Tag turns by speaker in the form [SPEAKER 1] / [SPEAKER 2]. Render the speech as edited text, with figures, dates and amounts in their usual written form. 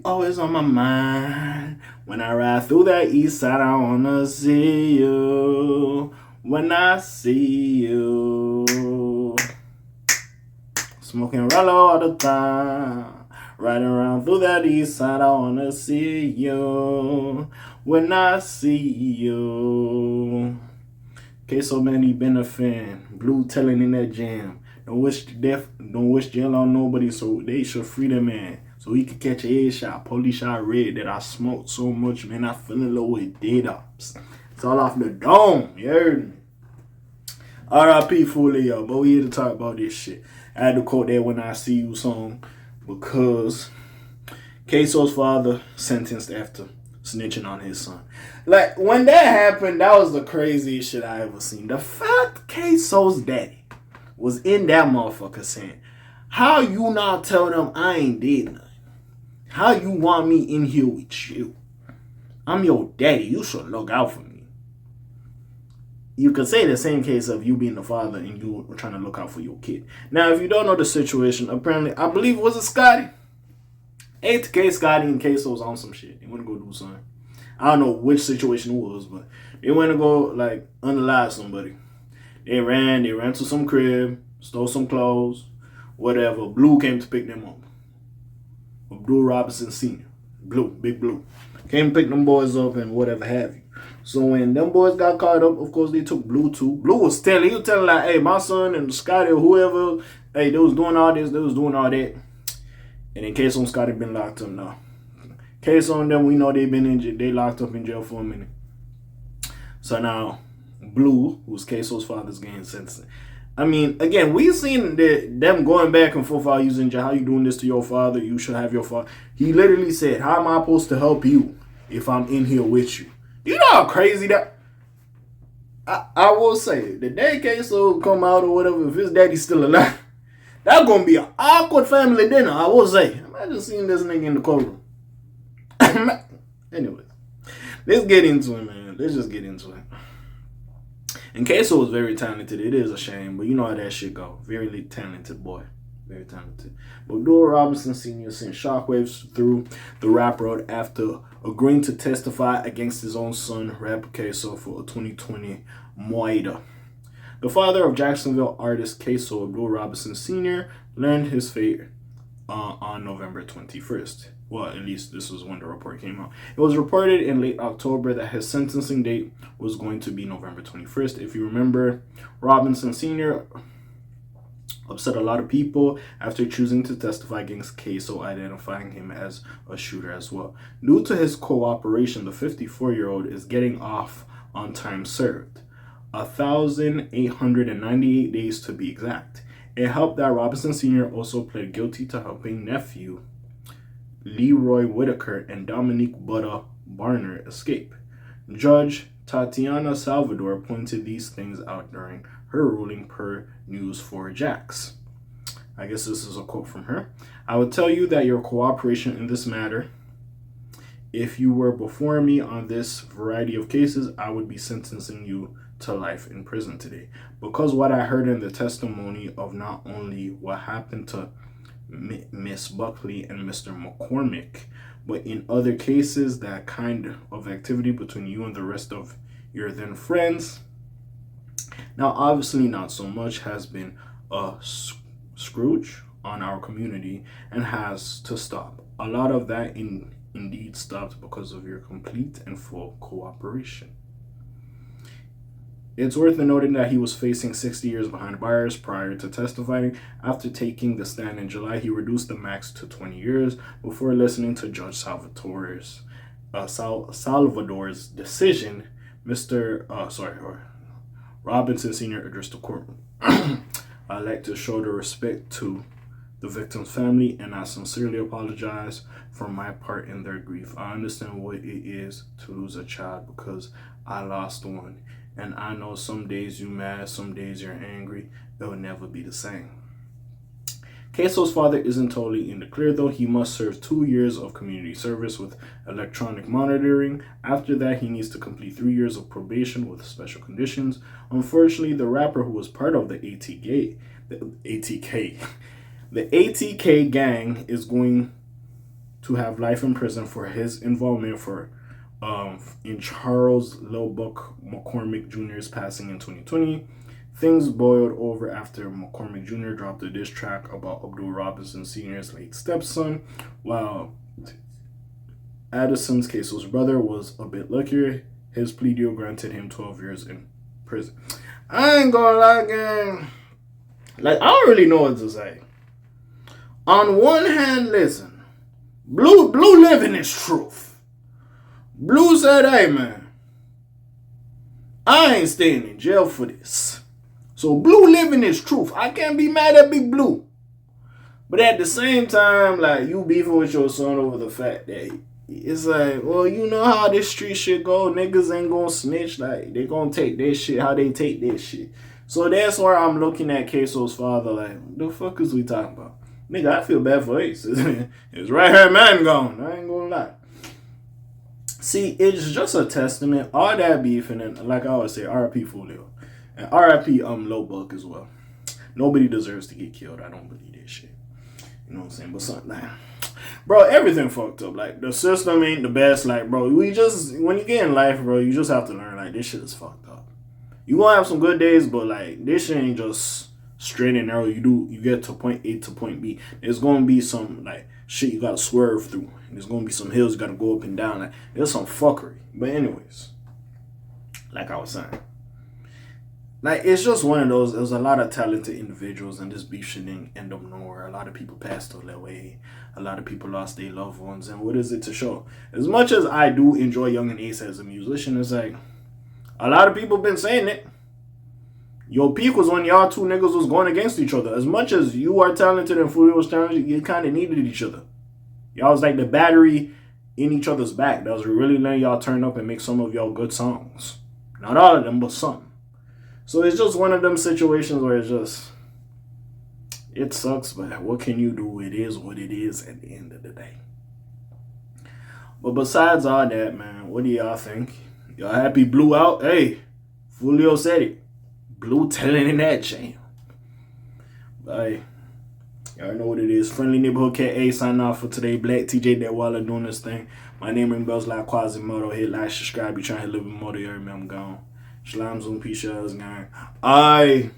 [SPEAKER 1] always on my mind. When I ride through that east side, I wanna see you. When I see you. Smoking Rello all the time. Riding around through that east side, I wanna see you. When I see you. Ksoo man, he been a fan. Blue telling in that jam. Don't wish jail on nobody, so they should free the man. So he could catch a headshot. Police shot red that I smoked so much, man. I fell in love with dead ops. It's all off the dome, you heard me? R.I.P. Fully, yo, but we here to talk about this shit. I had to quote that When I See You song because Ksoo's father sentenced after snitching on his son. Like, when that happened, that was the craziest shit I ever seen. The fact Ksoo's daddy was in that motherfucker saying, how you not tell them I ain't did nothing? How you want me in here with you? I'm your daddy. You should look out for me. You could say the same case of you being the father and you were trying to look out for your kid. Now, if you don't know the situation, apparently, I believe, was it Scotty? 8K Scotty and Ksoo's on some shit. They want to go do something. I don't know which situation it was, but they went to go, like, unalive somebody. They ran to some crib, stole some clothes, whatever. Blue came to pick them up. Abdul Robinson Sr. Blue, Big Blue. Came to pick them boys up and whatever have you. So when them boys got caught up, of course, they took Blue too. Blue was telling, like, hey, my son and Scotty or whoever, hey, they was doing all this, they was doing all that. And then Ksoo and Scotty been locked up now. Ksoo and them, we know they been in jail, they locked up in jail for a minute. So now, Blue, who's Ksoo's father's getting sentenced. I mean, again, we've seen them going back and forth while using jail. How you doing this to your father? You should have your father. He literally said, how am I supposed to help you if I'm in here with you? You know how crazy that... I will say, the day Ksoo come out or whatever, if his daddy's still alive, that's going to be an awkward family dinner, I will say. Imagine seeing this nigga in the courtroom. Anyways, let's get into it, man. Let's just get into it. And Ksoo was very talented. It is a shame, but you know how that shit go. Very talented boy. Very talented. But Abdul Robinson Sr. sent shockwaves through the rap world after agreeing to testify against his own son, rapper Ksoo, for a 2020 moida. The father of Jacksonville artist Ksoo, Abdul Robinson Sr., learned his fate on November 21st. Well, at least this was when the report came out. It was reported in late October that his sentencing date was going to be November 21st. If you remember, Robinson Sr. upset a lot of people after choosing to testify against Ksoo, identifying him as a shooter as well. Due to his cooperation, the 54-year-old is getting off on time served. 1,898 days to be exact. It helped that Robinson Sr. also pled guilty to helping nephew Leroy Whitaker and Dominique Butter Barner escape. Judge Tatiana Salvador pointed these things out during her ruling per News4Jax. I guess this is a quote from her. I would tell you that your cooperation in this matter, if you were before me on this variety of cases, I would be sentencing you to life in prison today. Because what I heard in the testimony of not only what happened to Miss Buckley and Mr. McCormick, but in other cases, that kind of activity between you and the rest of your then friends, now obviously not so much, has been a scourge on our community and has to stop. A lot of that indeed stopped because of your complete and full cooperation. It's worth noting that he was facing 60 years behind bars prior to testifying. After taking the stand in July, he reduced the max to 20 years before listening to Judge Salvador's decision. Robinson Sr. addressed the courtroom. I'd like to show the respect to the victim's family, and I sincerely apologize for my part in their grief. I understand what it is to lose a child because I lost one. And I know some days you're mad, some days you're angry. It'll never be the same. Ksoo's father isn't totally in the clear, though. He must serve 2 years of community service with electronic monitoring. After that, he needs to complete 3 years of probation with special conditions. Unfortunately, the rapper who was part of the ATK gang is going to have life in prison for his involvement in Charles Lil Buck McCormick Jr.'s passing in 2020. Things boiled over after McCormick Jr. dropped a diss track about Abdul Robinson Sr.'s late stepson, while Addison's Ksoo's brother was a bit luckier. His plea deal granted him 12 years in prison. I ain't gonna lie, gang. Like, I don't really know what to say. On one hand, listen, Blue living his truth. Blue said, hey, man, I ain't staying in jail for this. So Blue living his truth. I can't be mad at Big Blue. But at the same time, like, you beefing with your son over the fact that it's like, well, you know how this street shit go. Niggas ain't gonna snitch. Like, they gonna take their shit how they take their shit. So that's where I'm looking at Ksoo's father like, what the fuck is we talking about? Nigga, I feel bad for Ace. His right hand man gone. I ain't gonna lie. See, it's just a testament. All that beef, and like I always say, R.I.P. Fulio. And R.I.P. Lil Buck as well. Nobody deserves to get killed. I don't believe this shit. You know what I'm saying? But something like, bro, everything fucked up. Like, the system ain't the best. Like, bro, when you get in life, bro, you just have to learn, like, this shit is fucked up. You gonna have some good days, but, like, this shit ain't just straight and narrow. You get to point A to point B. There's gonna be some, like, shit you gotta swerve through. There's gonna be some hills you gotta go up and down. Like, there's some fuckery. But anyways, like I was saying, like, it's just one of those. There's a lot of talented individuals, and this beef shit didn't end up nowhere. A lot of people passed away. A lot of people lost their loved ones. And what is it to show? As much as I do enjoy Young and Ace as a musician, it's like, a lot of people been saying it. Your peak was when y'all two niggas was going against each other. As much as you are talented and Fulio was talented, you kind of needed each other. Y'all was like the battery in each other's back. That was really letting y'all turn up and make some of y'all good songs. Not all of them, but some. So it's just one of them situations where it's just, it sucks, but what can you do? It is what it is at the end of the day. But besides all that, man, what do y'all think? Y'all happy Blue out? Hey, Fulio said it. Blue telling in that jam. Bye. Y'all know what it is. Friendly Neighborhood K.A. signing off for today. Black TJ that while doing this thing. My name ring bells like Quasimodo. Hit like, subscribe. You trying to hit a little bit more to hear me. I'm gone. Shalom, Zoom, peace, gang. Aye.